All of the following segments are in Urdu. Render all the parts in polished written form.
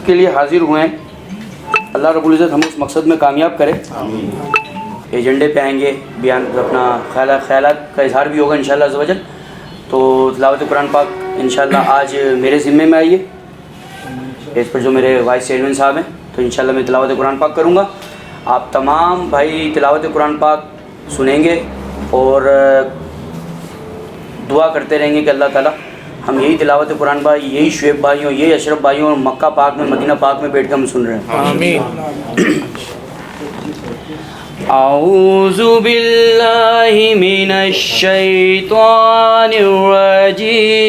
کے لیے حاضر ہوئے ہیں، اللہ رب العزت ہم اس مقصد میں کامیاب کرے. ایجنڈے پہ آئیں گے، بیان اپنا خیالات کا اظہار بھی ہوگا انشاءاللہ عز و جل. تو تلاوت قرآن پاک انشاءاللہ آج میرے ذمے میں آئی ہے، اس پر جو میرے وائس چیئرمین صاحب ہیں، تو انشاءاللہ میں تلاوت قرآن پاک کروں گا. آپ تمام بھائی تلاوت قرآن پاک سنیں گے اور دعا کرتے رہیں گے کہ اللہ تعالیٰ ہم یہی تلاوت قرآن پاک، یہی شعیب بھائیوں، یہی اشرف بھائیوں اور مکہ پاک میں، مدینہ پاک میں بیٹھ کے ہم سن رہے ہیں. آمین. اعوذ باللہ من الشیطان الرجیم،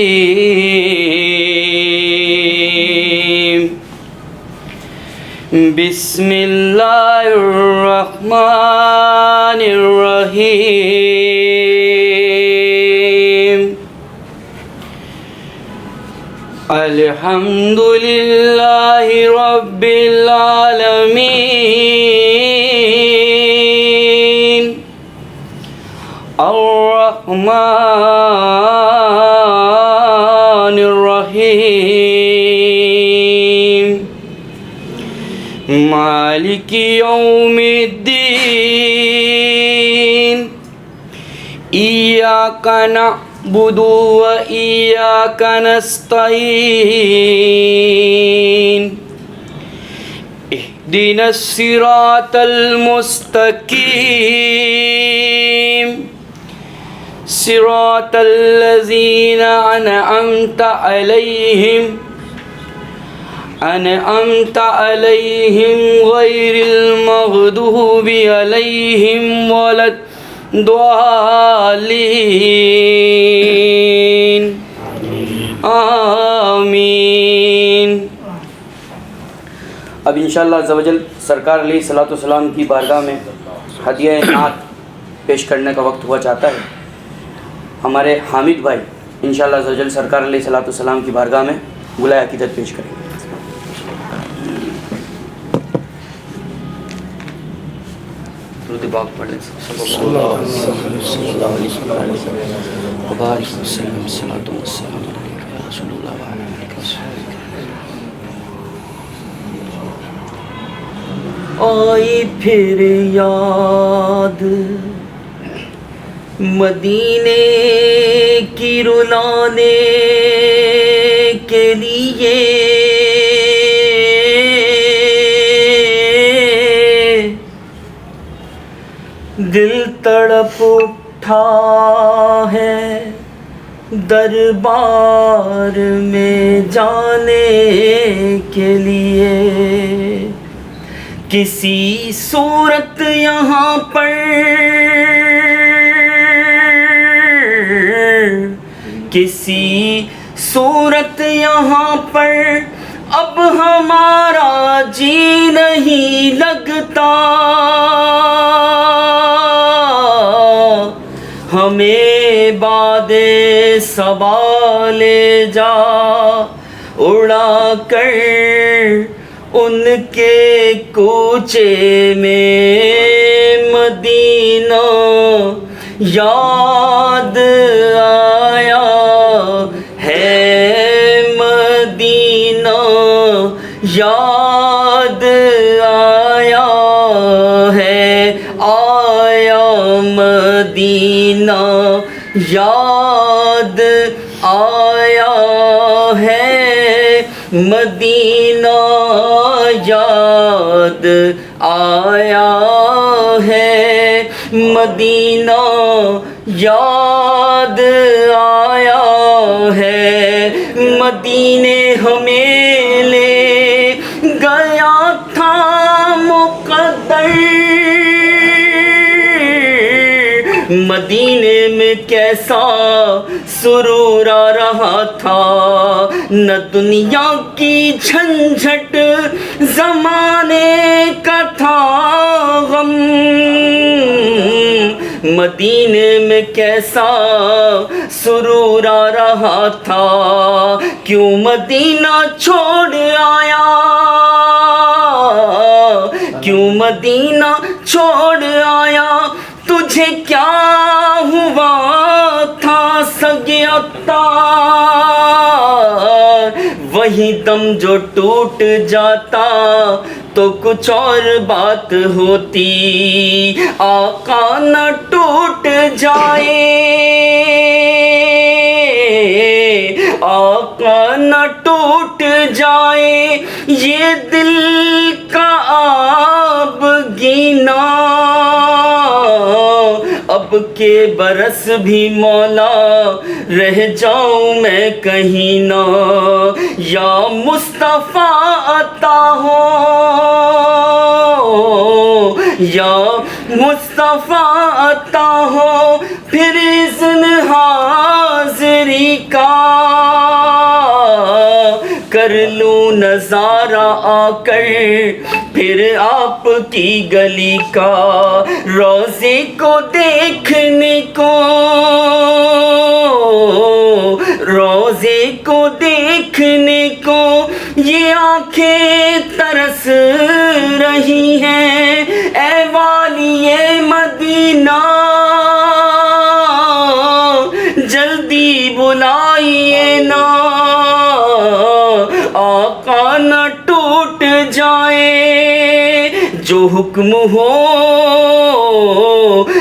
بسم اللہ الرحمن الرحیم. الحمد للہ رب العالمین، الرحمن الرحیم، مالک یوم الدین. ایاک نعبد و ایاک نستعین، اهدنا الصراط المستقیم، صراط الذین انعمت علیہم غیر المغضوب علیہم ولا الضالین. آمین. اب انشاءاللہ عز و جل سرکار علیہ الصلوۃ والسلام کی بارگاہ میں ہدیہ نعت پیش کرنے کا وقت ہوا چاہتا ہے. ہمارے حامد بھائی انشاءاللہ عز و جل سرکار علیہ الصلوۃ والسلام کی بارگاہ میں گلۂ عقیدت پیش کریں گے. درود پاک پڑھ لیں. صلی اللہ علیہ وسلم وبارک وسلم. صلاۃ و سلام علیک یا رسول اللہ وعلی آلک وصحبہ. آئی پھر یاد مدینے کی رلانے کے لیے، دل تڑپ اٹھا ہے دربار میں جانے کے لیے. کسی صورت یہاں پر، کسی صورت یہاں پر اب ہمارا جی نہیں لگتا. ہمیں باد صبا لے جا اڑا کر ان کے کوچے میں مدینہ یاد آیا ہے. مدینہ یاد آیا ہے، آیا مدینہ یاد آیا ہے. مدینہ یاد آیا ہے. مدینہ یاد آیا ہے. مدینے ہمیں لے گیا تھا مقدر. مدینے میں کیسا سرور آ رہا تھا، نہ دنیا کی جھنجھٹ زمانے کا تھا غم. مدینے میں کیسا سرور آ رہا تھا، کیوں مدینہ چھوڑ آیا، کیوں مدینہ چھوڑ آیا. تجھے کیا ہوا تھا سگے عطار، وہی دم جو ٹوٹ جاتا تو کچھ اور بات ہوتی. آقا نہ ٹوٹ جائے، آقا نہ ٹوٹ جائے یہ دل کا آب گینا. اب کے برس بھی مولا رہ جاؤں میں کہیں نہ. یا مصطفیٰ عطا ہو، یا مصطفیٰ عطا ہو پھر اذن حاضری کا. کر لوں نظارہ آ کر پھر آپ کی گلی کا. روزے کو دیکھنے کو، روزے کو دیکھنے کو یہ آنکھیں ترس رہی ہیں. اے والی مدینہ جلدی بلائیے نا. آقا نہ ٹوٹ جائے، جو حکم ہو،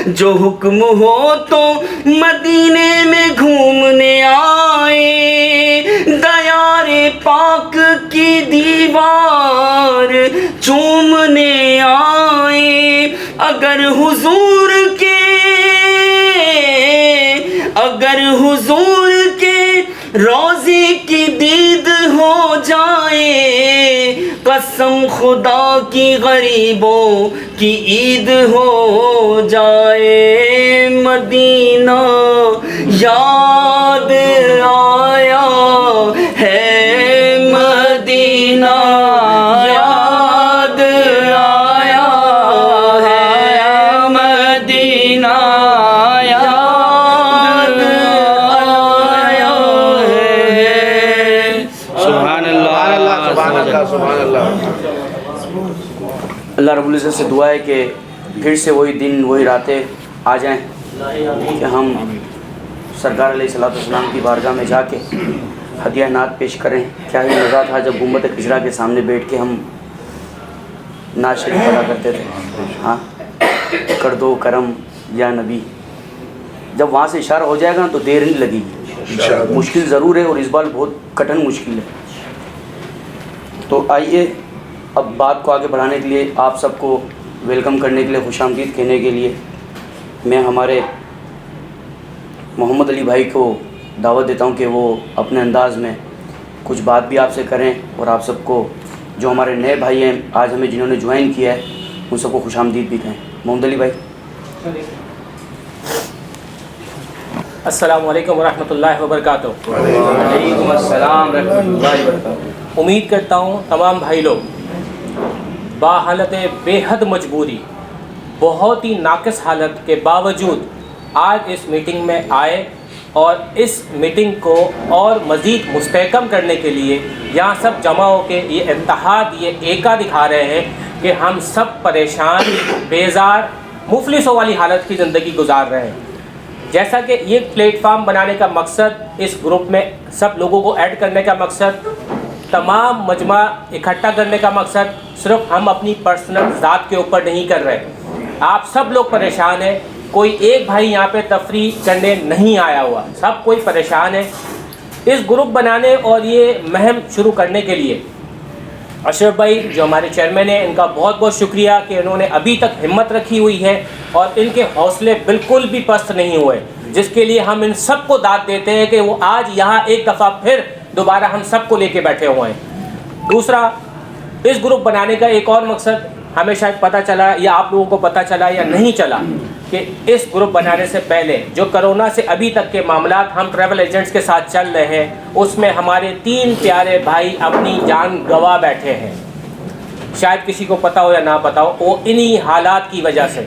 جو حکم ہو تو مدینے میں گھومنے آئے. دیار پاک کی دیوار چومنے آئے. اگر حضور کے، اگر حضور کے روزے کی دید ہو جائے، قسم خدا کی غریبوں کی عید ہو جائے. مدینہ یاد آیا ہے، مدینہ یاد آیا ہے، مدینہ یاد آیا ہے. سبحان اللہ، سبحان اللہ، سبحان اللہ. اللہ رب العزت سے دعا ہے کہ پھر سے وہی دن وہی راتیں آ جائیں کہ ہم سرکار علیہ الصلوۃ والسلام کی بارگاہ میں جا کے ہدیہ نعت پیش کریں. کیا ہی مزہ تھا جب گنبد خضرا کے سامنے بیٹھ کے ہم نعت شریف پڑھا کرتے تھے. ہاں، کر دو کرم یا نبی. جب وہاں سے اشارہ ہو جائے گا تو دیر نہیں لگے گی. مشکل ضرور ہے اور اس بار بہت کٹھن مشکل ہے. تو آئیے اب بات کو آگے بڑھانے کے لیے، آپ سب کو ویلکم کرنے کے لیے، خوش آمدید کہنے کے لیے میں ہمارے محمد علی بھائی کو دعوت دیتا ہوں کہ وہ اپنے انداز میں کچھ بات بھی آپ سے کریں اور آپ سب کو، جو ہمارے نئے بھائی ہیں آج ہمیں جنہوں نے جوائن کیا ہے، ان سب کو خوش آمدید بھی کہیں. محمد علی بھائی. السلام علیکم ورحمۃ اللہ وبرکاتہ. وعلیکم السلام ورحمۃ اللہ وبرکاتہ. امید کرتا ہوں تمام بھائی لوگ باحالت بے حد مجبوری، بہت ہی ناقص حالت کے باوجود آج اس میٹنگ میں آئے اور اس میٹنگ کو اور مزید مستحکم کرنے کے لیے یہاں سب جمع ہو کے یہ اتحاد، یہ ایکا دکھا رہے ہیں کہ ہم سب پریشان، بیزار، مفلسوں والی حالت کی زندگی گزار رہے ہیں. جیسا کہ یہ پلیٹ فارم بنانے کا مقصد، اس گروپ میں سب لوگوں کو ایڈ کرنے کا مقصد، تمام مجمع اکٹھا کرنے کا مقصد صرف ہم اپنی پرسنل ذات کے اوپر نہیں کر رہے. آپ سب لوگ پریشان ہیں. کوئی ایک بھائی یہاں پہ تفریح کرنے نہیں آیا ہوا، سب کوئی پریشان ہے. اس گروپ بنانے اور یہ مہم شروع کرنے کے لیے اشرف بھائی جو ہمارے چیئرمین ہیں، ان کا بہت بہت شکریہ کہ انہوں نے ابھی تک ہمت رکھی ہوئی ہے اور ان کے حوصلے بالکل بھی پست نہیں ہوئے، جس کے لیے ہم ان سب کو داد دیتے ہیں کہ وہ آج یہاں ایک دفعہ پھر دوبارہ ہم سب کو لے کے بیٹھے ہوئے ہیں. دوسرا، اس گروپ بنانے کا ایک اور مقصد ہمیں شاید پتہ چلا یا آپ لوگوں کو پتہ چلا یا نہیں چلا کہ اس گروپ بنانے سے پہلے جو کرونا سے ابھی تک کے معاملات ہم ٹریول ایجنٹس کے ساتھ چل رہے ہیں، اس میں ہمارے 3 پیارے بھائی اپنی جان گنوا بیٹھے ہیں. شاید کسی کو پتہ ہو یا نہ پتہ ہو، وہ انہی حالات کی وجہ سے.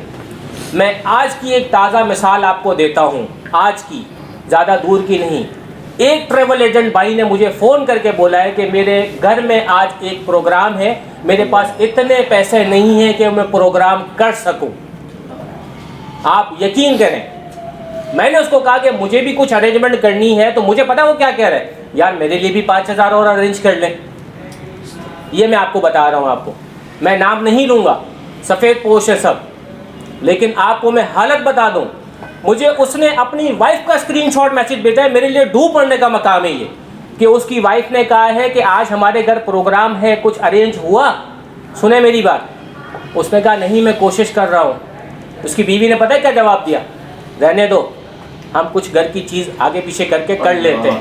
میں آج کی ایک تازہ مثال آپ کو دیتا ہوں، آج کی، زیادہ دور کی نہیں. ایک ٹریول ایجنٹ بھائی نے مجھے فون کر کے بولا ہے کہ میرے گھر میں آج ایک پروگرام ہے، میرے پاس اتنے پیسے نہیں ہیں کہ میں پروگرام کر سکوں. آپ یقین کریں، میں نے اس کو کہا کہ مجھے بھی کچھ ارینجمنٹ کرنی ہے، تو مجھے پتا وہ کیا کہہ رہا ہے، یار میرے لیے بھی 5,000 اور ارینج کر لیں. یہ میں آپ کو بتا رہا ہوں. آپ کو میں نام نہیں لوں گا, سفید پوش ہے سب, لیکن آپ کو میں حالت بتا دوں, مجھے اس نے اپنی وائف کا اسکرین شاٹ میسج بھیجا ہے. میرے لیے ڈوب پڑنے کا مقام ہے یہ کہ اس کی وائف نے کہا ہے کہ آج ہمارے گھر پروگرام ہے, کچھ ارینج ہوا. سنیں میری بات. اس نے کہا نہیں میں کوشش کر رہا ہوں. اس کی بیوی نے پتہ ہے کیا جواب دیا؟ رہنے دو, ہم کچھ گھر کی چیز آگے پیچھے کر کے کر لیتے ہیں.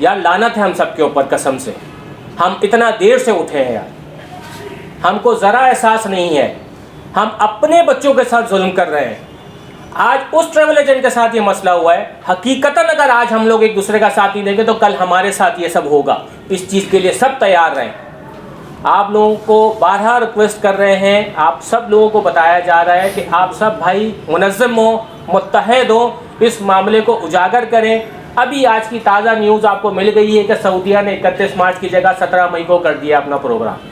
یار لعنت ہے ہم سب کے اوپر قسم سے. ہم اتنا دیر سے اٹھے ہیں یار, ہم کو ذرا احساس نہیں ہے. ہم اپنے بچوں کے ساتھ ظلم کر رہے ہیں. آج اس ٹریول ایجنٹ کے ساتھ یہ مسئلہ ہوا ہے. حقیقتاً اگر آج ہم لوگ ایک دوسرے کا ساتھ نہیں دیں گے تو کل ہمارے ساتھ یہ سب ہوگا. اس چیز کے لیے سب تیار رہیں. آپ لوگوں کو بارہا ریکویسٹ کر رہے ہیں, آپ سب لوگوں کو بتایا جا رہا ہے کہ آپ سب بھائی منظم ہوں, متحد ہوں, اس معاملے کو اجاگر کریں. ابھی آج کی تازہ نیوز آپ کو مل گئی ہے کہ سعودیہ نے 31 مارچ کی جگہ 17 مئی کو کر دیا اپنا پروگرام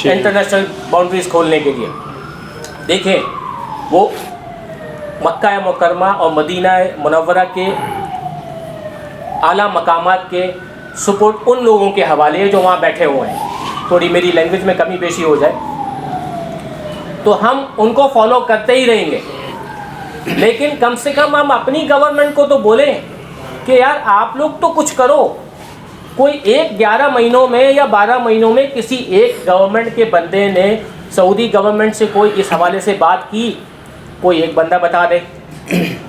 انٹرنیشنل باؤنڈریز کھولنے کے لیے. دیکھیں وہ مکہ مکرمہ اور مدینہ منورہ کے اعلیٰ مقامات کے سپورٹ ان لوگوں کے حوالے جو وہاں بیٹھے ہوئے ہیں. تھوڑی میری لینگویج میں کمی بیشی ہو جائے تو ہم ان کو فالو کرتے ہی رہیں گے, لیکن کم سے کم ہم اپنی گورنمنٹ کو تو بولیں کہ یار آپ لوگ تو کچھ کرو. کوئی ایک 11 مہینوں میں یا 12 مہینوں میں کسی ایک گورنمنٹ کے بندے نے سعودی گورنمنٹ سے کوئی اس حوالے سے بات کی؟ کوئی ایک بندہ بتا دے.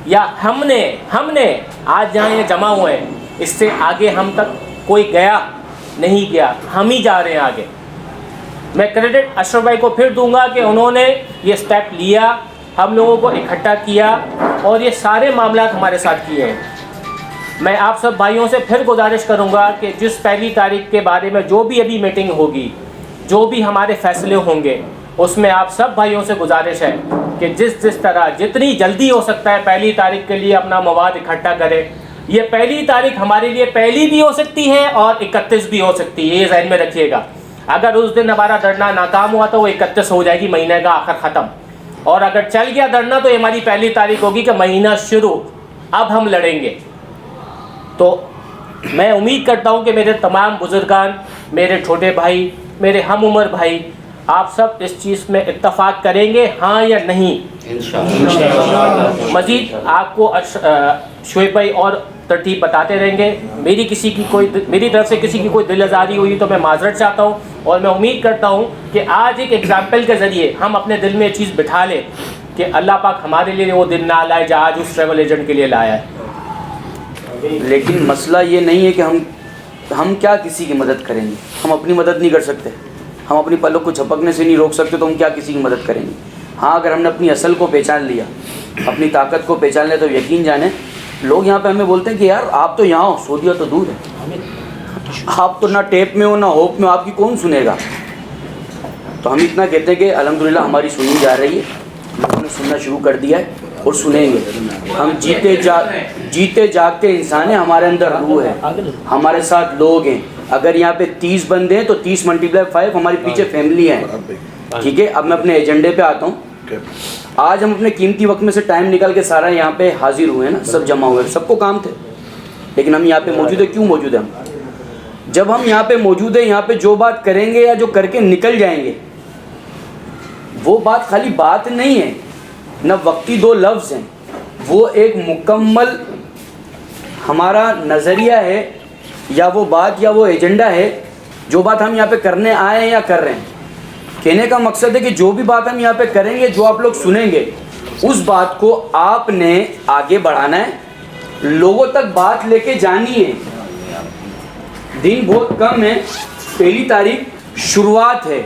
یا ہم نے آج جہاں یہ جمع ہوئے ہیں اس سے آگے ہم تک کوئی گیا نہیں گیا, ہم ہی جا رہے ہیں آگے. میں کریڈٹ اشرف بھائی کو پھر دوں گا کہ انہوں نے یہ سٹیپ لیا, ہم لوگوں کو اکٹھا کیا اور یہ سارے معاملات ہمارے ساتھ کیے ہیں. میں آپ سب بھائیوں سے پھر گزارش کروں گا کہ جس 1 تاریخ کے بارے میں جو بھی ابھی میٹنگ ہوگی, جو بھی ہمارے فیصلے ہوں گے, اس میں آپ سب بھائیوں سے گزارش ہے کہ جس طرح جتنی جلدی ہو سکتا ہے 1 تاریخ کے لیے اپنا مواد اکٹھا کرے. یہ 1 تاریخ ہمارے لیے پہلی بھی ہو سکتی ہے اور 31 بھی ہو سکتی ہے, یہ ذہن میں رکھیے گا. اگر اس دن ہمارا دھرنا ناکام ہوا تو وہ 31 ہو جائے گی, مہینے کا آخر ختم. اور اگر چل گیا دھرنا تو یہ ہماری 1 تاریخ ہوگی کہ مہینہ شروع, اب ہم لڑیں گے. تو میں امید کرتا ہوں کہ میرے تمام بزرگان, میرے چھوٹے بھائی, میرے ہم عمر بھائی, آپ سب اس چیز میں اتفاق کریں گے, ہاں یا نہیں؟ مزید آپ کو شعیب بھائی اور ترتیب بتاتے رہیں گے. میری طرف سے کسی کی کوئی دل آزاری ہوئی تو میں معذرت چاہتا ہوں, اور میں امید کرتا ہوں کہ آج ایک ایگزامپل کے ذریعے ہم اپنے دل میں یہ چیز بٹھا لیں کہ اللہ پاک ہمارے لیے وہ دن نہ لائے جو آج اس ٹریول ایجنٹ کے لیے لایا ہے. لیکن مسئلہ یہ نہیں ہے کہ ہم کیا کسی کی مدد کریں گے. ہم اپنی مدد نہیں کر سکتے, ہم اپنی پلک کو چھپکنے سے نہیں روک سکتے, تو ہم کیا کسی کی مدد کریں گے. ہاں اگر ہم نے اپنی اصل کو پہچان لیا, اپنی طاقت کو پہچان لیا, تو یقین جانیں لوگ یہاں پہ ہمیں بولتے ہیں کہ یار آپ تو یہاں ہو, سعودیہ تو دور ہے, آپ تو نہ ٹیپ میں ہو نہ ہوپ میں, آپ کی کون سنے گا. تو ہم اتنا کہتے ہیں کہ الحمدللہ ہماری سنی جا رہی ہے, لوگوں نے سننا شروع کر دیا ہے اور سنیں گے. ہم جیتے جاگتے انسان ہیں, ہمارے اندر روح ہے, ہمارے ساتھ لوگ ہیں. اگر یہاں پہ 30 بندے ہیں تو 30 × 5 ہماری پیچھے فیملی ہے. ٹھیک ہے, اب میں اپنے ایجنڈے پہ آتا ہوں. آج ہم اپنے قیمتی وقت میں سے ٹائم نکال کے سارا یہاں پہ حاضر ہوئے ہیں نا, سب جمع ہوئے, سب کو کام تھے, لیکن ہم یہاں پہ موجود ہیں. کیوں موجود ہیں ہم؟ جب ہم یہاں پہ موجود ہیں, یہاں پہ جو بات کریں گے یا جو کر کے نکل جائیں گے, وہ بات خالی بات نہیں ہے, نہ وقتی 2 لفظ ہیں, وہ ایک مکمل ہمارا نظریہ ہے, یا وہ بات یا وہ ایجنڈا ہے جو بات ہم یہاں پہ کرنے آئے ہیں یا کر رہے ہیں. کہنے کا مقصد ہے کہ جو بھی بات ہم یہاں پہ کریں گے, جو آپ لوگ سنیں گے, اس بات کو آپ نے آگے بڑھانا ہے, لوگوں تک بات لے کے جانی ہے. دن بہت کم ہے, 1 تاریخ شروعات ہے,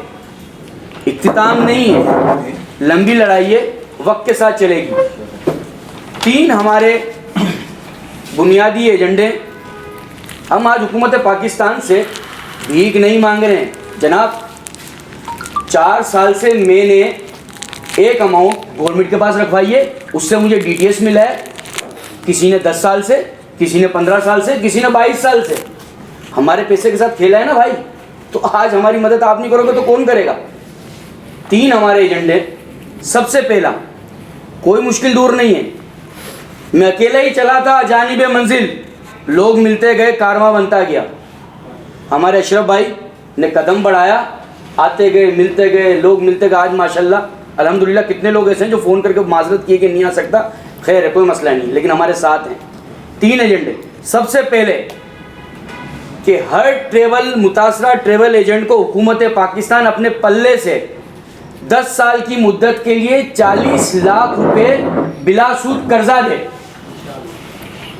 اختتام نہیں ہے. لمبی لڑائی ہے, وقت کے ساتھ چلے گی. 3 ہمارے بنیادی ایجنڈے. ہم آج حکومت پاکستان سے بھیک نہیں مانگ رہے ہیں جناب. 4 سال سے میں نے ایک اماؤنٹ گورنمنٹ کے پاس رکھوائی ہے, اس سے مجھے ڈی ٹی ایس ملا ہے. کسی نے 10 سال سے, کسی نے 15 سال سے, کسی نے 22 سال سے. ہمارے پیسے کے ساتھ کھیلا ہے نا بھائی, تو آج ہماری مدد آپ نہیں کرو گے تو کون کرے گا. 3 ہمارے ایجنڈے. سب سے پہلا, کوئی مشکل دور نہیں ہے, میں اکیلا ہی چلا تھا جانب منزل, لوگ ملتے گئے, کارواں بنتا گیا. ہمارے اشرف بھائی نے قدم بڑھایا, آتے گئے, ملتے گئے, لوگ ملتے گئے. آج ماشاءاللہ الحمدللہ کتنے لوگ ایسے ہیں جو فون کر کے معذرت کیے کہ نہیں آ سکتا, خیر ہے کوئی مسئلہ نہیں, لیکن ہمارے ساتھ ہیں. 3 ایجنڈے. سب سے پہلے کہ ہر ٹریول متاثرہ ٹریول ایجنٹ کو حکومت پاکستان اپنے پلے سے 10 سال کی مدت کے لیے 40 لاکھ روپے بلا سود قرضہ دے.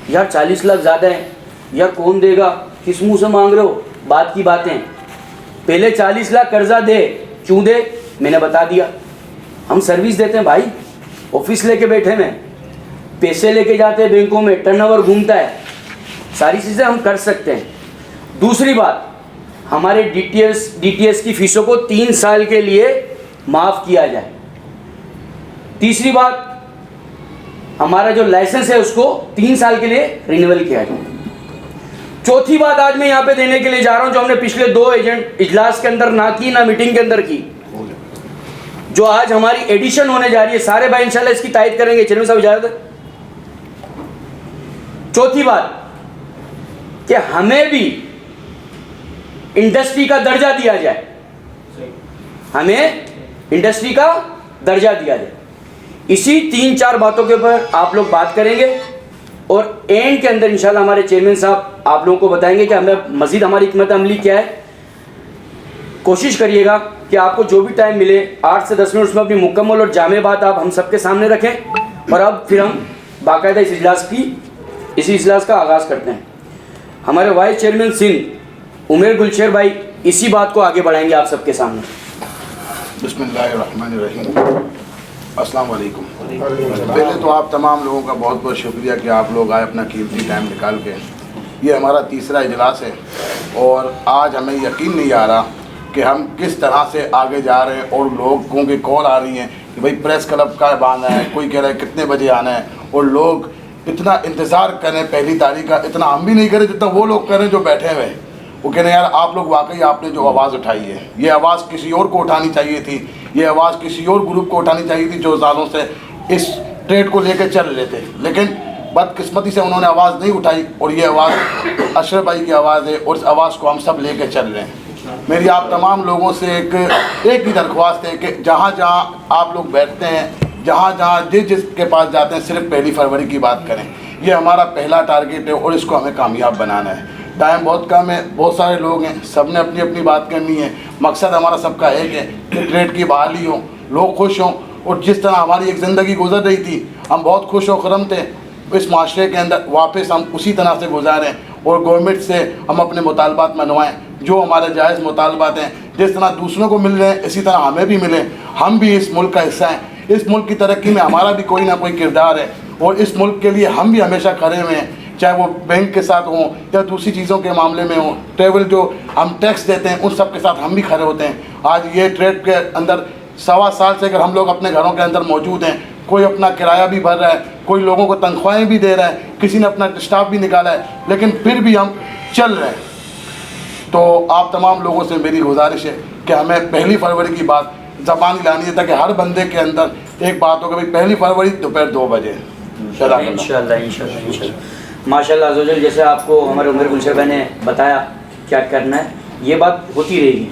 یار 40 لاکھ زیادہ ہیں یار, کون دے گا, کس منہ سے مانگ رہے ہو, بات کی باتیں. پہلے 40 لاکھ قرضہ دے. کیوں دے؟ میں نے بتا دیا. ہم سروس دیتے ہیں بھائی, آفس لے کے بیٹھے ہیں, پیسے لے کے جاتے ہیں بینکوں میں, ٹرن اوور گھومتا ہے, ساری چیزیں ہم کر سکتے ہیں. دوسری بات, ہمارے ڈی ٹی ایس کی فیسوں کو 3 سال کے لیے معاف کیا جائے. تیسری بات, ہمارا جو لائسنس ہے اس کو 3 سال کے لیے رینیول کیا جائے. چوتھی بات آج میں یہاں پہ دینے کے لیے جا رہا ہوں, جو ہم نے پچھلے 2 اجلاس کے اندر نہ کی, نہ میٹنگ کے اندر کی, جو آج ہماری ایڈیشن ہونے جا رہی ہے. سارے بھائی انشاءاللہ اس کی تائید کریں گے. چیئرمین صاحب اجازت ہے. چوتھی بات کہ ہمیں بھی انڈسٹری کا درجہ دیا جائے, ہمیں انڈسٹری کا درجہ دیا جائے. اسی 3-4 باتوں کے اوپر آپ لوگ بات کریں گے, اور اینڈ کے اندر انشاءاللہ ہمارے چیئرمین صاحب آپ لوگوں کو بتائیں گے کہ ہمیں مزید ہماری حکمت عملی کیا ہے. کوشش کریے گا کہ آپ کو جو بھی ٹائم ملے 8 سے 10 منٹ اس میں اپنی مکمل اور جامع بات آپ ہم سب کے سامنے رکھیں. اور اب پھر ہم باقاعدہ اسی اجلاس کا آغاز کرتے ہیں. ہمارے وائس چیئرمین سندھ عمر گلشیر بھائی اسی بات کو آگے بڑھائیں گے آپ سب کے سامنے. بسم اللہ الرحمن الرحیم. السلام علیکم. پہلے تو آپ تمام لوگوں کا بہت بہت شکریہ کہ آپ لوگ آئے اپنا قیمتی ٹائم نکال کے. یہ ہمارا 3را اجلاس ہے, اور آج ہمیں یقین نہیں آ رہا کہ ہم کس طرح سے آگے جا رہے ہیں. اور لوگوں کی کال آ رہی ہیں کہ بھائی پریس کلب کا آنا ہے, کوئی کہہ رہا ہے کتنے بجے آنا ہے, اور لوگ اتنا انتظار کریں 1 تاریخ کا. اتنا ہم بھی نہیں کریں جتنا وہ لوگ کریں جو بیٹھے ہوئے ہیں. وہ کہہ رہے ہیں یار آپ لوگ واقعی آپ نے جو آواز اٹھائی ہے, یہ آواز کسی اور کو اٹھانی چاہیے تھی, یہ آواز کسی اور گروپ کو اٹھانی چاہیے تھی جو سالوں سے اس ٹریڈ کو لے کے چل رہے تھے. لیکن بدقسمتی سے انہوں نے آواز نہیں اٹھائی, اور یہ آواز اشرف بھائی کی آواز ہے, اور اس آواز کو ہم سب لے کے چل رہے ہیں. میری آپ تمام لوگوں سے ایک ہی درخواست ہے کہ جہاں جہاں آپ لوگ بیٹھتے ہیں, جہاں جہاں جس کے پاس جاتے ہیں, صرف 1 فروری کی بات کریں. یہ ہمارا پہلا ٹارگیٹ ہے, اور اس کو ہمیں کامیاب بنانا ہے. ٹائم بہت کم ہے, بہت سارے لوگ ہیں, سب نے اپنی اپنی بات کرنی ہے. مقصد ہمارا سب کا ایک ہے کہ ٹریڈ کی بحالی ہو, لوگ خوش ہوں. اور جس طرح ہماری ایک زندگی گزر رہی تھی, ہم بہت خوش و خرم تھے, اس معاشرے کے اندر واپس ہم اسی طرح سے گزاریں, اور گورنمنٹ سے ہم اپنے مطالبات منوائیں جو ہمارے جائز مطالبات ہیں. جس طرح دوسروں کو مل رہے ہیں اسی طرح ہمیں بھی ملیں. ہم بھی اس ملک کا حصہ ہیں, اس ملک کی ترقی میں ہمارا بھی کوئی نہ کوئی کردار ہے, اور اس ملک کے لیے ہم بھی ہمیشہ کھڑے ہوئے ہیں, چاہے وہ بینک کے ساتھ ہوں یا دوسری چیزوں کے معاملے میں ہوں. ٹریول جو ہم ٹیکس دیتے ہیں ان سب کے ساتھ ہم بھی کھڑے ہوتے ہیں. آج یہ ٹریڈ کے اندر 1.25 سال سے اگر ہم لوگ اپنے گھروں کے اندر موجود ہیں, کوئی اپنا کرایہ بھی بھر رہا ہے, کوئی لوگوں کو تنخواہیں بھی دے رہا ہے, کسی نے اپنا اسٹاف بھی نکالا ہے, لیکن پھر بھی ہم چل رہے ہیں. تو آپ تمام لوگوں سے میری گزارش ہے کہ ہمیں 1 فروری کی بات زبانی لانی ہے, تاکہ ہر بندے کے اندر ایک بات ہو کہ 1 فروری دوپہر 2 بجے. انشاءاللہ ماشاءاللہ عز و جل. جیسے آپ کو ہمارے عمر گلشیر بھائی نے بتایا کیا کرنا ہے, یہ بات ہوتی رہے گی.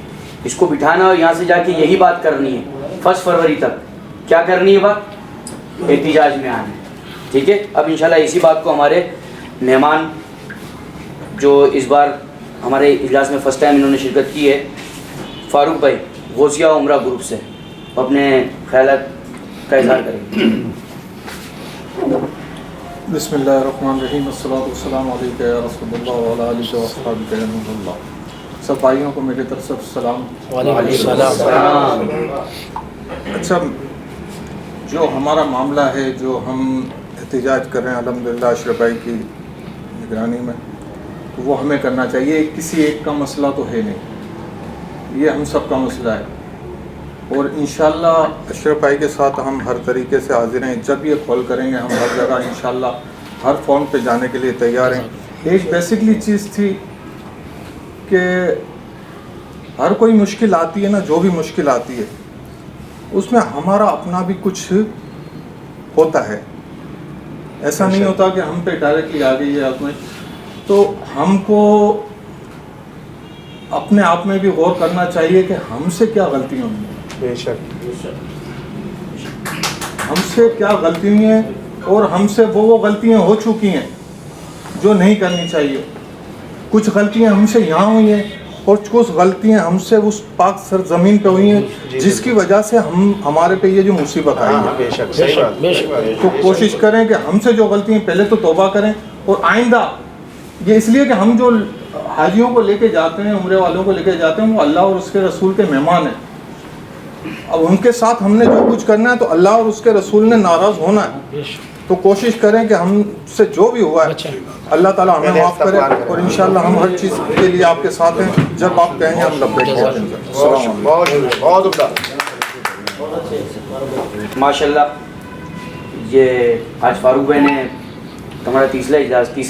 اس کو بٹھانا اور یہاں سے جا کے یہی بات کرنی ہے 1 فروری تک. کیا کرنی ہے بات؟ احتجاج میں آنا ہے. ٹھیک ہے. اب انشاءاللہ اسی بات کو ہمارے مہمان جو اس بار ہمارے اجلاس میں فرسٹ ٹائم انہوں نے شرکت کی ہے, فاروق بھائی غوثیہ عمرہ گروپ سے, اپنے خیالات کا اظہار کریں. بسم اللہ الرحمن الرحیم. الصلاۃ والسلام علیکہ یا رسول اللہ وعلی آلہ وصحبہ یا نور اللہ. سب بھائیوں کو میرے طرف سے السلام. وعلیکم السلام. اچھا, جو ہمارا معاملہ ہے, جو ہم احتجاج کر رہے ہیں الحمدللہ اشرف بھائی کی نگرانی میں, تو وہ ہمیں کرنا چاہیے. کسی ایک کا مسئلہ تو ہے نہیں, یہ ہم سب کا مسئلہ ہے. اور انشاءاللہ اشرف بھائی کے ساتھ ہم ہر طریقے سے حاضر ہیں. جب یہ کال کریں گے ہم ہر جگہ انشاءاللہ ہر فون پہ جانے کے لیے تیار ہیں. ایک بیسکلی چیز تھی کہ ہر کوئی مشکل آتی ہے نا, جو بھی مشکل آتی ہے اس میں ہمارا اپنا بھی کچھ ہوتا ہے. ایسا نہیں ہوتا کہ ہم پہ ڈائریکٹلی آ گئی ہے آزمائش. تو ہم کو اپنے آپ میں بھی غور کرنا چاہیے کہ ہم سے کیا غلطیاں ہوئی ہیں، بے شک ہم سے کیا غلطی ہوئی ہیں، اور ہم سے وہ غلطیاں ہو چکی ہیں جو نہیں کرنی چاہیے. کچھ غلطیاں ہم سے یہاں ہوئی ہیں اور کچھ غلطیاں ہم سے اس پاک سرزمین پہ ہوئی ہیں جس کی وجہ سے ہمارے پہ یہ جو مصیبت آئی ہے. بے شک صحیح بات. تو کوشش کریں کہ ہم سے جو غلطیاں پہلے تو توبہ کریں، اور آئندہ یہ اس لیے کہ ہم جو حاجیوں کو لے کے جاتے ہیں، عمرے والوں کو لے کے جاتے ہیں، وہ اللہ اور اس کے رسول کے مہمان ہیں. اب ان کے ساتھ ہم نے جو کچھ کرنا ہے تو اللہ اور اس کے رسول نے ناراض ہونا ہے. تو کوشش کریں کہ ہم سے جو بھی ہوا ہے اللہ تعالیٰ ہمیں معاف کرے، اور انشاءاللہ ہم ہر چیز کے لیے آپ کے ساتھ ہیں. جب آپ کہیں گے ہم لبیک کہہ دیں گے. السلام علیکم. بہت عمدہ. ماشاء اللہ. یہ آج فاروق بھائی نے ہمارا تیسرا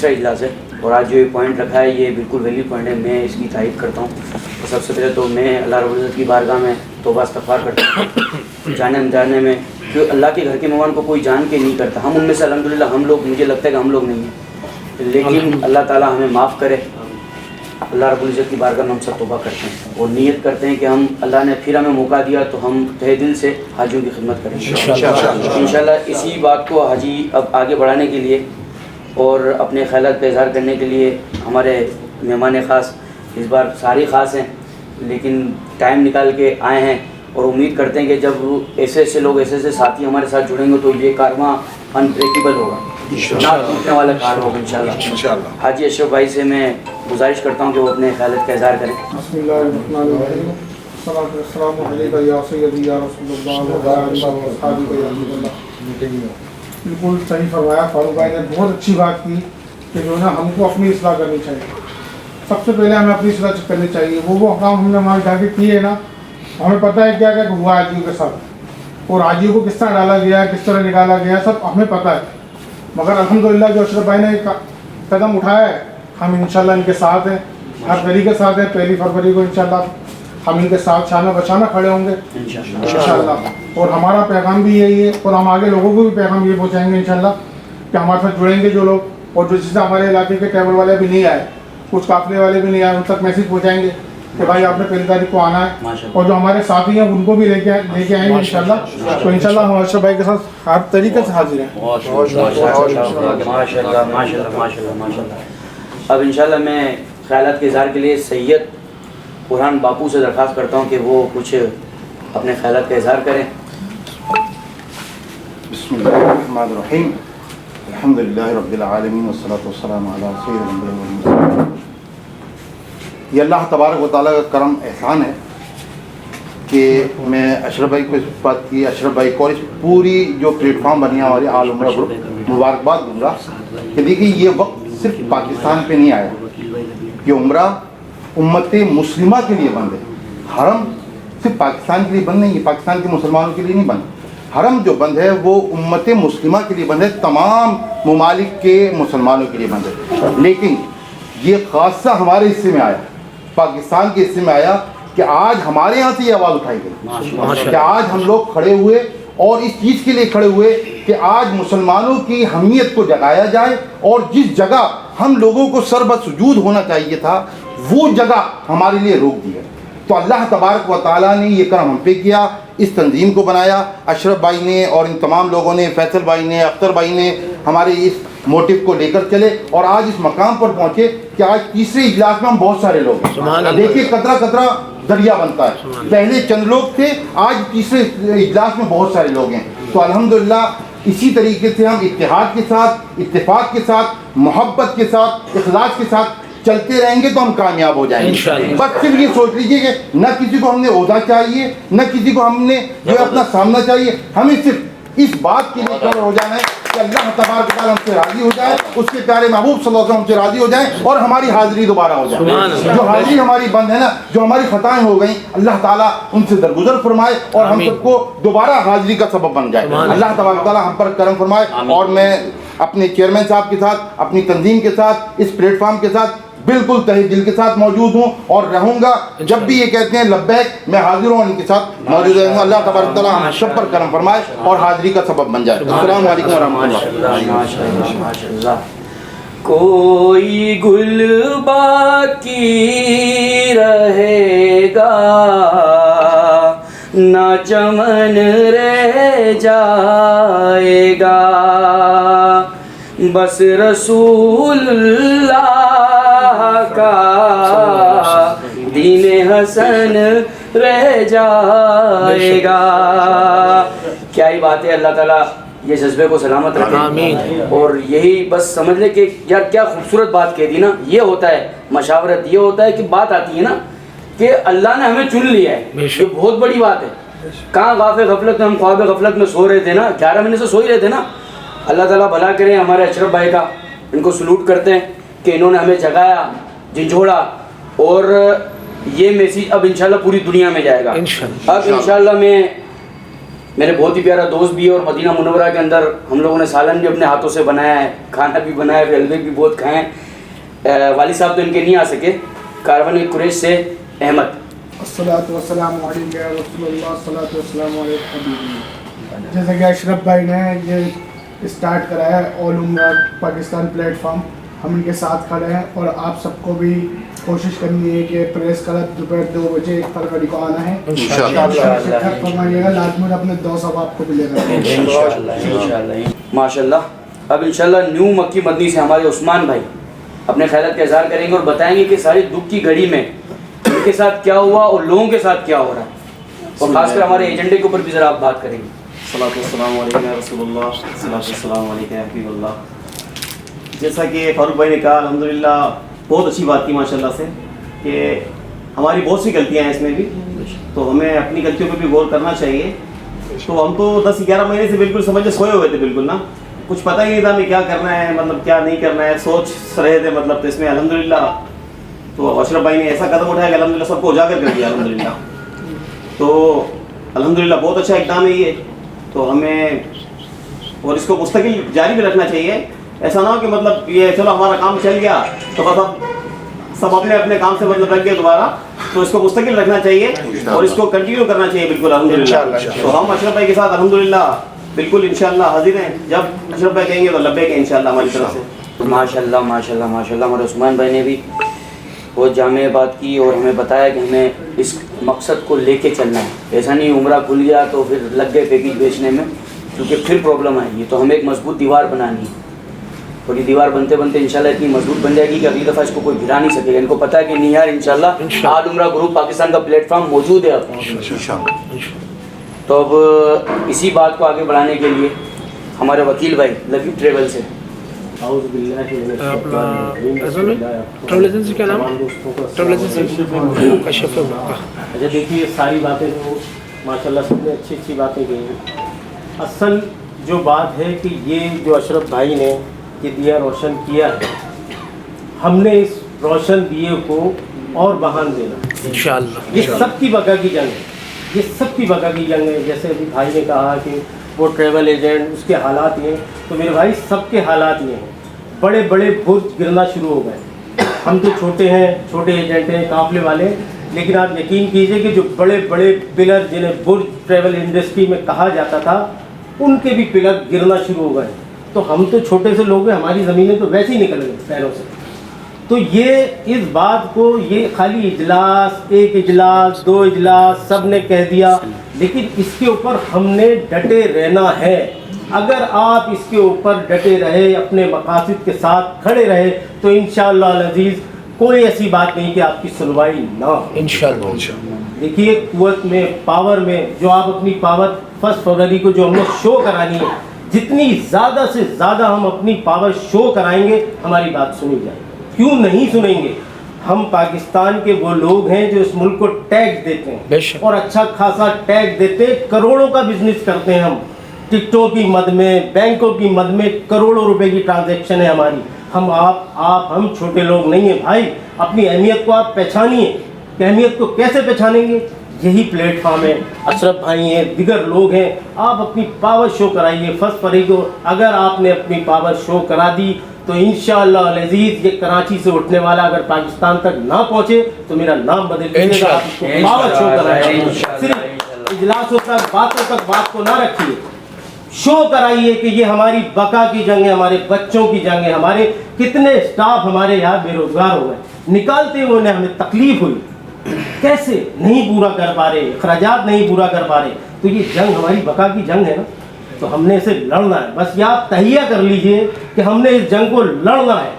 اجلاس ہے، اور آج جو یہ پوائنٹ رکھا ہے یہ بالکل ویلیڈ پوائنٹ ہے. میں اس کی تعریف کرتا ہوں. اور سب سے پہلے تو میں اللہ رب العزت کی بارگاہ میں توبہ استغفار کرتا ہوں جانے انجانے میں، کہ اللہ کے گھر کے مہمان کو کوئی جان کے نہیں کرتا. ہم ان میں سے الحمدللہ ہم لوگ، مجھے لگتا ہے کہ ہم لوگ نہیں ہیں، لیکن اللہ تعالیٰ ہمیں معاف کرے. اللہ رب العزت کی بارگاہ میں ہم سب توبہ کرتے ہیں اور نیت کرتے ہیں کہ ہم، اللہ نے پھر ہمیں موقع دیا تو ہم تہ دل سے حاجیوں کی خدمت کریں انشاءاللہ. اسی بات کو حاجی اب آگے بڑھانے کے لیے اور اپنے خیالات کا اظہار کرنے کے لیے ہمارے مہمان خاص اس بار سارے خاص ہیں، لیکن ٹائم نکال کے آئے ہیں، اور امید کرتے ہیں کہ جب ایسے لوگ، ایسے ساتھی ہمارے ساتھ جڑیں گے تو یہ کارواں انبریکیبل ہوگا، نہ ٹوٹنے والا کار ہوگا انشاءاللہ. حاجی اشرف بھائی سے میں گزارش کرتا ہوں کہ وہ اپنے خیالات کا اظہار کریں. بسم اللہ الرحمن الرحیم. الصلاۃ والسلام علیک یا سیدی یا رسول اللہ و علی آلہ و اصحابہ یا حبیب اللہ. بالکل صحیح فرمایا فاروق بھائی نے، بہت اچھی بات کی کہ جو ہے نا ہم کو اپنی اصلاح کرنی چاہیے. سب سے پہلے ہمیں اپنی اصلاح کرنی چاہیے. وہ کام ہم نے ہمارے جا کے کیے نا، ہمیں پتہ ہے کیا کیا ہوا حاجیوں کے ساتھ، اور حاجیوں کو کس طرح ڈالا گیا، کس طرح نکالا گیا، سب ہمیں پتہ ہے. مگر الحمدللہ جو اشرف بھائی نے قدم اٹھایا ہے، ہم انشاءاللہ ان کے ساتھ ہیں، ہر طریقے ساتھ ہیں. 1 فروری کو انشاءاللہ ہم ان کے ساتھ شانہ بشانہ کھڑے ہوں گے انشاءاللہ. اور ہمارا پیغام بھی یہی ہے، اور ہم آگے لوگوں کو بھی پیغام یہ پہنچائیں گے انشاءاللہ کہ ہمارے ساتھ جڑیں گے جو لوگ، اور جو جس سے ہمارے علاقے کے ٹیبل والے بھی نہیں آئے، کچھ قافلے والے بھی نہیں آئے، ان تک میسیج پہنچائیں گے کہ بھائی آپ نے 1 تاریخ کو آنا ہے. اور جو ہمارے ساتھی ہیں ان کو بھی لے کے آئیں گے انشاءاللہ. تو انشاءاللہ ہم اشرف بھائی کے ساتھ ہر طریقے سے حاضر ہیں. ماشاءاللہ. اب انشاءاللہ میں خیالات کے اظہار کے لیے سید قرآن باپو سے درخواست کرتا ہوں کہ وہ کچھ اپنے خیالات کا اظہار کریں. بسم اللہ الرحمن الرحیم. الحمدللہ رب العالمین والصلاة والسلام علی سید الانبیاء والمرسلین. یہ اللہ تبارک و تعالیٰ کا کرم احسان ہے کہ میں اشرف بھائی کو اس بات کی، اشرف بھائی کو اور اس پوری جو پلیٹ فارم بنی ہے ہماری آل عمرہ گروپ، مبارکباد دوں گا کہ دیکھیے یہ وقت صرف پاکستان پہ نہیں آیا. یہ عمرہ امت مسلمہ کے لیے بند ہے. حرم صرف پاکستان کے لیے بند نہیں، یہ پاکستان کے مسلمانوں کے لیے نہیں بند. حرم جو بند ہے وہ امت مسلمہ کے لیے بند ہے، تمام ممالک کے مسلمانوں کے لیے بند ہے. لیکن یہ خاصہ ہمارے حصے میں آیا، پاکستان کے حصے میں آیا کہ آج ہمارے یہاں سے یہ آواز اٹھائی گئی کہ آج ہم لوگ کھڑے ہوئے اور اس چیز کے لیے کھڑے ہوئے کہ آج مسلمانوں کی حمیت کو جگایا جائے، اور جس جگہ ہم لوگوں کو سربسجود ہونا چاہیے تھا وہ جگہ ہمارے لیے روک دی ہے. تو اللہ تبارک و تعالیٰ نے یہ کرم ہم پہ کیا، اس تنظیم کو بنایا. اشرف بھائی نے اور ان تمام لوگوں نے، فیصل بھائی نے، اختر بھائی نے ہمارے اس موٹیو کو لے کر چلے اور آج اس مقام پر پہنچے کہ آج تیسرے اجلاس میں ہم بہت سارے لوگ ہیں. دیکھیے قطرہ قطرہ دریا بنتا ہے. پہلے چند لوگ تھے، آج تیسرے اجلاس میں بہت سارے لوگ ہیں. تو الحمدللہ اسی طریقے سے ہم اتحاد کے ساتھ، اتفاق کے ساتھ، محبت کے ساتھ، اخلاص کے ساتھ چلتے رہیں گے تو ہم کامیاب ہو جائیں گے. بس صرف یہ سوچ لیجیے کہ نہ کسی کو ہم نے عہدہ چاہیے، نہ کسی کو ہم نے جو ہے اپنا سامنا چاہیے. ہمیں صرف اس بات کے لیے کھڑے ہو جانا ہے کہ اللہ تبارک و تعالیٰ ہم سے راضی ہو جائے، اس کے پیارے محبوب صلی اللہ علیہ وسلم ہم سے راضی ہو جائیں، اور ہماری حاضری دوبارہ ہو جائے. جو حاضری ہماری بند ہے نا، جو ہماری خطائیں ہو گئیں، اللہ تعالیٰ ان سے درگزر فرمائے اور ہم سب کو دوبارہ حاضری کا سبب بن جائے. اللہ تبارک و تعالیٰ ہم پر کرم فرمائے. اور میں اپنے چیئرمین صاحب کے ساتھ، اپنی تنظیم کے ساتھ، اس پلیٹ فارم کے ساتھ بالکل تہہ دل کے ساتھ موجود ہوں اور رہوں گا. جب بھی یہ کہتے ہیں لبیک، میں حاضر ہوں، ان کے ساتھ موجود رہوں گا. اللہ تبارک و تعالیٰ ہم سب پر کرم فرمائے اور حاضری کا سبب بن جائے. السلام علیکم ورحمۃ اللہ. کوئی گل باقی رہے گا نہ چمن رہ جائے گا، بس رسول اللہ کا دین حسن رہ جائے گا۔ کیا ہی بات ہے، اللہ تعالیٰ یہ جذبے کو سلامت رکھے، آمین۔ اور یہی بس سمجھ لے کہ یار کیا خوبصورت بات کہہ دی نا، یہ ہوتا ہے مشاورت، یہ ہوتا ہے کہ بات آتی ہے نا کہ اللہ نے ہمیں چن لیا ہے، یہ بہت بڑی بات ہے۔ کہاں غافل غفلت میں، ہم خواب غفلت میں سو رہے تھے نا، 11 مہینے سے سو ہی رہے تھے نا۔ اللہ تعالیٰ بھلا کرے ہمارے اشرف بھائی کا، ان کو سلوٹ کرتے ہیں کہ انہوں نے ہمیں جگایا، جھنجھوڑا، اور یہ میسیج اب انشاءاللہ پوری دنیا میں جائے گا۔ اب انشاءاللہ میں، میرے بہت ہی پیارا دوست بھی ہے، اور مدینہ منورہ کے اندر ہم لوگوں نے سالن بھی اپنے ہاتھوں سے بنایا ہے، کھانا بھی بنایا ہے، حلوے بھی بہت کھائے ہیں۔ والد صاحب تو ان کے نہیں آ سکے، کاروان قریش سے احمد۔ الصلاۃ والسلام علیک یا رسول اللہ، الصلاۃ والسلام علیک حبیبی۔ جیسا کہ اشرف بھائی نے یہ اسٹارٹ کرا ہے آل عمرہ پاکستان پلیٹ فارم، ہم ان کے ساتھ کھڑے ہیں، اور آپ سب کو بھی کوشش کرنی ہے کہ پریس کلب دوپہر 2 بجے 1 فروری کو آنا ہے انشاءاللہ۔ فرمائیے گا لازمی اپنے 2 ثواب کو ملے گا انشاءاللہ ماشاءاللہ۔ اب انشاءاللہ نیو مکی مدنی سے ہمارے عثمان بھائی اپنے خیالات کا اظہار کریں گے اور بتائیں گے کہ ساری دکھ کی گھڑی میں ان کے ساتھ کیا ہوا اور لوگوں کے ساتھ کیا ہو رہا ہے، اور خاص کر ہمارے ایجنڈے کے اوپر بھی ذرا آپ بات کریں گے۔ الصلاۃ والسلام علیکم یا رسول اللہ، الصلاۃ والسلام علیکم یا حبیب اللہ۔ جیسا کہ فاروق بھائی نے کہا، الحمدللہ بہت اچھی بات کی ماشاء اللہ سے، کہ ہماری بہت سی غلطیاں ہیں اس میں بھی، تو ہمیں اپنی غلطیوں پہ بھی غور کرنا چاہیے۔ تو ہم تو 10-11 مہینے سے بالکل سمجھے سوئے ہوئے تھے، بالکل نا کچھ پتہ ہی نہیں تھا ہمیں کیا کرنا ہے، مطلب کیا نہیں کرنا ہے، سوچ رہے تھے مطلب۔ تو اس میں الحمدللہ تو اشرف بھائی نے ایسا قدم اٹھایا کہ الحمدللہ سب کو اجاگر کر دیا الحمدللہ۔ تو الحمدللہ بہت اچھا اقدام ہے یہ، تو ہمیں اور اس کو مستقل جاری بھی رکھنا چاہیے۔ ایسا نہ ہو کہ مطلب یہ چلو ہمارا کام چل گیا تو بس اب سب اپنے اپنے کام سے مطلب لگ گئے دوبارہ، تو اس کو مستقل رکھنا چاہیے اور اس کو کنٹینیو کرنا چاہیے بالکل الحمدللہ۔ تو ہم اشرف بھائی کے ساتھ الحمدللہ بالکل انشاءاللہ حاضر ہیں، جب اشرف بھائی کہیں گے تو لبیک ہے انشاءاللہ ہماری طرف سے۔ ماشاءاللہ ماشاءاللہ ماشاءاللہ۔ ہمارے عثمان بھائی نے بھی بہت جامع بات کی اور ہمیں بتایا کہ ہمیں اس مقصد کو لے کے چلنا ہے، ایسا نہیں عمرہ کھل گیا تو پھر لگ گئے پیکج بیچنے میں، کیونکہ پھر پرابلم آئے گی۔ تو ہمیں ایک مضبوط دیوار بنانی ہے، اور یہ دیوار بنتے بنتے انشاءاللہ اتنی مضبوط بن جائے گی کہ اگلی دفعہ اس کو کوئی گرا نہیں سکے گا۔ ان کو پتہ ہے کہ نہیں یار انشاءاللہ آل عمرہ گروپ پاکستان کا پلیٹ فارم موجود ہے اب۔ تو اب اسی بات کو آگے بڑھانے کے لیے ہمارے وکیل بھائی لبیب ٹریول سے، اعوذ باللہ من الشیطان الرجیم۔ ٹریول ایجنسی کیا نام ہے؟ ٹریول ایجنسی کشف ہے۔ اچھا دیکھیے، ساری باتیں تو ماشاءاللہ سب نے اچھی اچھی باتیں کہی ہیں۔ اصل جو بات ہے کہ یہ جو اشرف بھائی نے یہ دیا روشن کیا ہے، ہم نے اس روشن دیے کو اور بہان دینا انشاءاللہ۔ یہ سب کی بقا کی جنگ ہے، یہ سب کی بقا کی جنگ ہے۔ جیسے ابھی بھائی نے کہا کہ وہ ٹریول ایجنٹ اس کے حالات یہ ہیں، تو میرے بھائی سب کے حالات یہ ہیں۔ بڑے بڑے برج گرنا شروع ہو گئے، ہم تو چھوٹے ہیں، چھوٹے ایجنٹ ہیں، قافلے والے، لیکن آپ یقین کیجئے کہ جو بڑے بڑے پلر جنہیں برج ٹریول انڈسٹری میں کہا جاتا تھا، ان کے بھی پلر گرنا شروع ہو گئے۔ تو ہم تو چھوٹے سے لوگ ہیں، ہماری زمینیں تو ویسے ہی نکل گئی پیروں سے۔ تو یہ اس بات کو، یہ خالی اجلاس، ایک اجلاس 2 اجلاس سب نے کہہ دیا، لیکن اس کے اوپر ہم نے ڈٹے رہنا ہے۔ اگر آپ اس کے اوپر ڈٹے رہے، اپنے مقاصد کے ساتھ کھڑے رہے، تو انشاءاللہ العزیز کوئی ایسی بات نہیں کہ آپ کی سنوائی نہ ہو انشاءاللہ۔ دیکھیے قوت میں، پاور میں، جو آپ اپنی پاور 1 فروری کو جو ہم نے شو کرانی ہے، جتنی زیادہ سے زیادہ ہم اپنی پاور شو کرائیں گے، ہماری بات سنی جائے گی۔ کیوں نہیں سنیں گے؟ ہم پاکستان کے وہ لوگ ہیں جو اس ملک کو ٹیکس دیتے ہیں، اور اچھا خاصا ٹیکس دیتے ہیں، کروڑوں کا بزنس کرتے ہیں ہم، ٹکٹوں کی مد میں، بینکوں کی مد میں کروڑوں روپے کی ٹرانزیکشن ہے ہماری۔ ہم چھوٹے لوگ نہیں ہیں بھائی، اپنی اہمیت کو آپ پہچانیے۔ کہ اہمیت کو کیسے پہچانیں گے؟ یہی پلیٹ فارم ہے، اشرف بھائی ہیں، دیگر لوگ ہیں، آپ اپنی پاور شو کرائیے 1 فروری کو۔ اگر آپ نے اپنی پاور شو کرا دی تو انشاءاللہ العزیز یہ کراچی سے اٹھنے والا اگر پاکستان تک نہ پہنچے تو میرا نام بدل دیجیے گا، آپ اس کو پاور شو کرائیے، صرف اجلاسوں تک، باتوں تک بات کو نہ رکھیے۔ شو کرائیے کہ یہ ہماری بقا کی جنگ ہے, ہمارے بچوں کی جنگ ہے. ہمارے کتنے سٹاف ہمارے یہاں بے روزگار ہو گئے, نکالتے ہوئے ہمیں تکلیف ہوئی, کیسے نہیں پورا کر پا رہے, اخراجات نہیں پورا کر پا رہے. تو یہ جنگ ہماری بقا کی جنگ ہے نا, تو ہم نے اسے لڑنا ہے. بس یہ آپ تہیہ کر لیجئے کہ ہم نے اس جنگ کو لڑنا ہے.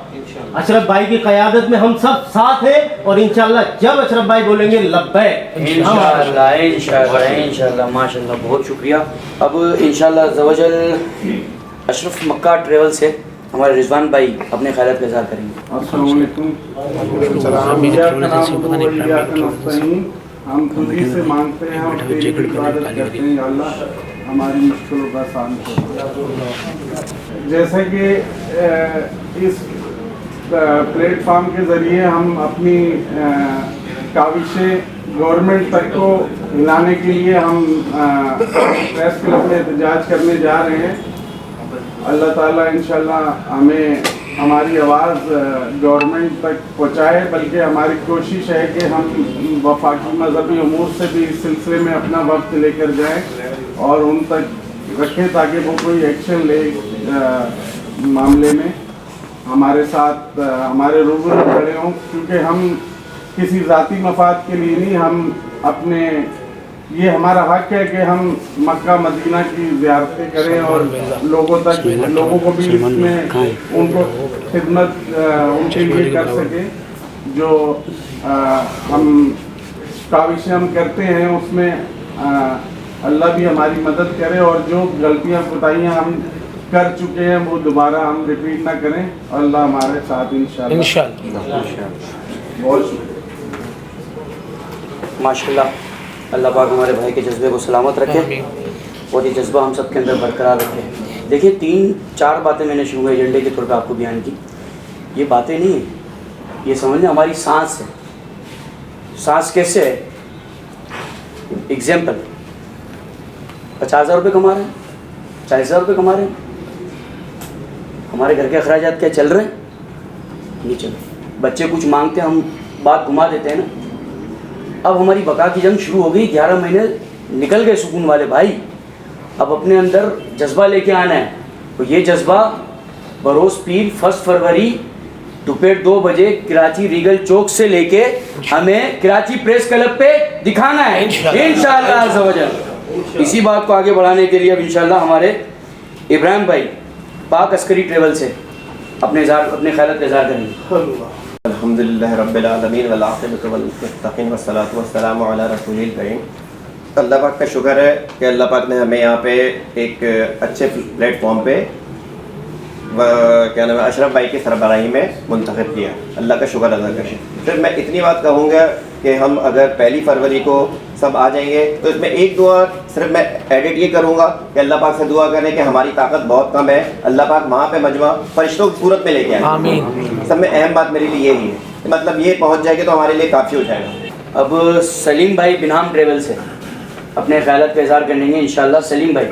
اشرف بھائی کی قیادت میں ہم سب ساتھ ہیں, اور انشاءاللہ جب اشرف بھائی بولیں گے لبیک, انشاءاللہ ماشاءاللہ, بہت شکریہ. اب انشاءاللہ عز و جل اشرف مکہ ٹریول سے ہمارے رضوان بھائی اپنے خیالات کا اظہار کریں گے. السلام علیکم. ہم تجھی سے مانگتے ہیں اور تیری عبادت کرتے ہیں, یا اللہ ہماری مشکلوں کا آسان کر. جیسا کہ اس پلیٹ فارم کے ذریعے ہم اپنی کاوشیں گورنمنٹ تک کو ہلانے کے لیے ہم پریس کلب میں احتجاج کرنے جا رہے ہیں. اللہ تعالیٰ انشاءاللہ ہمیں ہماری آواز گورنمنٹ تک پہنچائے, بلکہ ہماری کوشش ہے کہ ہم وفاقی مذہبی امور سے بھی اس سلسلے میں اپنا وقت لے کر جائیں اور ان تک رکھیں تاکہ وہ کوئی ایکشن لے معاملے میں, ہمارے ساتھ ہمارے روبرو کھڑے ہوں. کیونکہ ہم کسی ذاتی مفاد کے لیے نہیں, ہم اپنے یہ ہمارا حق ہے کہ ہم مکہ مدینہ کی زیارتیں کریں اور لوگوں کو بھی اس میں ان کو خدمت ان کے لیے کر سکیں. جو ہم کاوشیں ہم کرتے ہیں اس میں اللہ بھی ہماری مدد کرے, اور جو غلطیاں کوتاہیاں ہم کر چکے ہیں وہ دوبارہ ہم ریپیٹ نہ کریں, اور اللہ ہمارے ساتھ انشاءاللہ. بہت شکریہ. ماشاءاللہ, اللہ پاک ہمارے بھائی کے جذبے کو سلامت رکھے اور یہ جذبہ ہم سب کے اندر برقرار رکھے. دیکھیے 3-4 باتیں میں نے شروع میں ایجنڈے کے طور پہ آپ کو بیان کی. یہ باتیں نہیں ہیں, یہ سمجھیں ہماری سانس ہے. سانس کیسے ہے؟ ایگزامپل, 50,000 روپے کما رہے ہیں, 40,000 روپے کما رہے ہیں, ہمارے گھر کے اخراجات کیا چل رہے ہیں؟ نہیں چل رہے. بچے کچھ مانگتے ہیں, ہم بات گھما دیتے ہیں نا. اب ہماری بقا کی جنگ شروع ہو گئی, 11 مہینے نکل گئے سکون والے بھائی. اب اپنے اندر جذبہ لے کے آنا ہے. تو یہ جذبہ بروز پیر 1 فروری دوپہر 2 بجے کراچی ریگل چوک سے لے کے ہمیں کراچی پریس کلب پہ دکھانا ہے انشاءاللہ عز و جل. اسی بات کو آگے بڑھانے کے لیے اب انشاءاللہ ہمارے ابراہیم بھائی پاک عسکری ٹریول سے اپنے خیالات کا اظہار کریں گے. الحمدللہ رب العالمین والعاقبۃ للمتقین والصلاۃ والسلام علی رسول الکریم. اللہ پاک کا شکر ہے کہ اللہ پاک نے ہمیں یہاں پہ ایک اچھے پلیٹ فارم پہ کیا نام ہے اشرف بھائی کی سربراہی میں منتخب کیا. اللہ کا شکر ادا کریں. پھر میں اتنی بات کہوں گا کہ ہم اگر 1 فروری کو سب آ جائیں گے تو اس میں ایک دعا صرف میں ایڈٹ یہ کروں گا کہ اللہ پاک سے دعا کریں کہ ہماری طاقت بہت کم ہے, اللہ پاک وہاں پہ مجمع فرشتوں کی صورت میں لے کے آئیں. سب میں اہم بات میرے لیے یہی ہے, مطلب یہ پہنچ جائے گی تو ہمارے لیے کافی ہو جائے گا. اب سلیم بھائی بنام ٹریول سے اپنے خیالات کا اظہار کریں گے انشاءاللہ. سلیم بھائی.